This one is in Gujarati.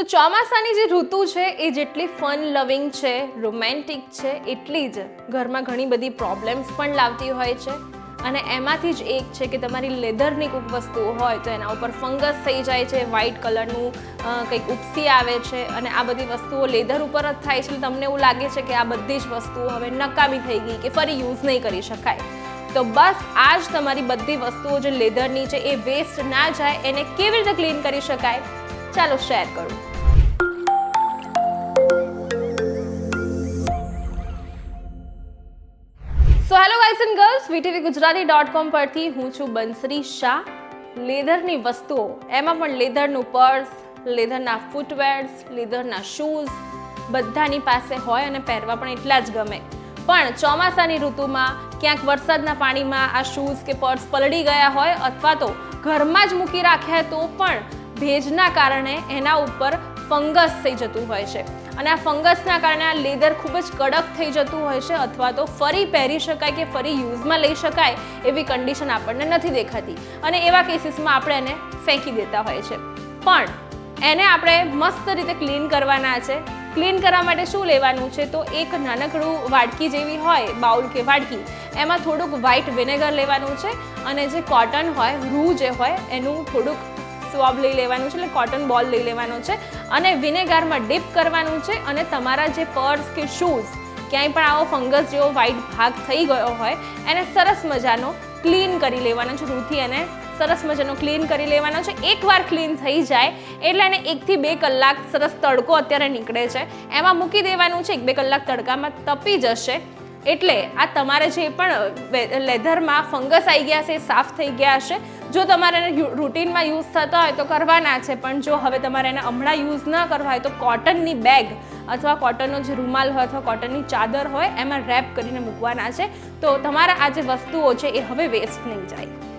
તો ચોમાસાની જે ઋતુ છે એ જેટલી ફન લવિંગ છે, રોમેન્ટિક છે, એટલી જ ઘરમાં ઘણી બધી પ્રોબ્લેમ્સ પણ લાવતી હોય છે. અને એમાંથી જ એક છે કે તમારી લેધરની કોઈક વસ્તુઓ હોય તો એના ઉપર ફંગસ થઈ જાય છે, વ્હાઇટ કલરનું કંઈક ઉપસી આવે છે, અને આ બધી વસ્તુઓ લેધર ઉપર જ થાય છે. તમને એવું લાગે છે કે આ બધી જ વસ્તુઓ હવે નકામી થઈ ગઈ કે ફરી યુઝ નહીં કરી શકાય. તો બસ આ જ તમારી બધી વસ્તુઓ જે લેધરની છે એ વેસ્ટ ના જાય, એને કેવી રીતે ક્લીન કરી શકાય ચાલો શેર કરું. So hello guys and girls, VTVGujarati.com પરથી હું છું બંસરી શાહ. લેધરની વસ્તુઓ, એમાં પણ લેધરનું પર્સ, લેધરના ફૂટવેર્સ, લેધરના શૂઝ બધાની પાસે હોય અને પહેરવા પણ એટલા જ ગમે. પણ ચોમાસાની ઋતુમાં ક્યાંક વરસાદના પાણીમાં આ શૂઝ કે પર્સ પલળી ગયા હોય અથવા તો ઘરમાં જ મૂકી રાખ્યા તો પણ ભેજના કારણે એના ઉપર ફંગસ થઈ જતું હોય છે, અને આ ફંગસના કારણે આ લેધર ખૂબ જ કડક થઈ જતું હોય છે, અથવા તો ફરી પહેરી શકાય કે ફરી યુઝમાં લઈ શકાય એવી કન્ડિશન આપણને નથી દેખાતી, અને એવા કેસીસમાં આપણે એને ફેંકી દેતા હોય છે. પણ એને આપણે મસ્ત રીતે ક્લીન કરવાના છે. ક્લીન કરવા માટે શું લેવાનું છે, તો એક નાનકડું વાડકી જેવી હોય, બાઉલ કે વાડકી, એમાં થોડુંક વ્હાઇટ વિનેગર લેવાનું છે, અને જે કોટન હોય, રૂ જે હોય એનું થોડુંક સ્વોબ લઈ લેવાનું છે, એટલે કોટન બોલ લઈ લેવાનો છે, અને વિનેગરમાં ડીપ કરવાનું છે, અને તમારા જે પર્સ કે શૂઝ ક્યાંય પણ આવો ફંગસ જેવો વ્હાઇટ ભાગ થઈ ગયો હોય એને સરસ મજાનો ક્લીન કરી લેવાનો છે. રૂથી એને સરસ મજાનો ક્લીન કરી લેવાનો છે. એકવાર ક્લીન થઈ જાય એટલે એને 1 થી 2 કલાક સરસ તડકો અત્યારે નીકળે છે એમાં મૂકી દેવાનું છે. 1-2 કલાક તડકામાં તપી જશે એટલે આ તમારે જે પણ લેધરમાં ફંગસ આવી ગયા છે એ સાફ થઈ ગયા હશે. જો તમારે એને રૂટીનમાં યુઝ થતા હોય તો કરવાના છે, પણ જો હવે તમારે એને હમણાં યુઝ ન કરવા હોય તો કોટનની બેગ અથવા કોટનનો જે રૂમાલ હોય અથવા કોટનની ચાદર હોય એમાં રેપ કરીને મૂકવાના છે, તો તમારા આ જે વસ્તુઓ છે એ હવે વેસ્ટ નહીં જાય.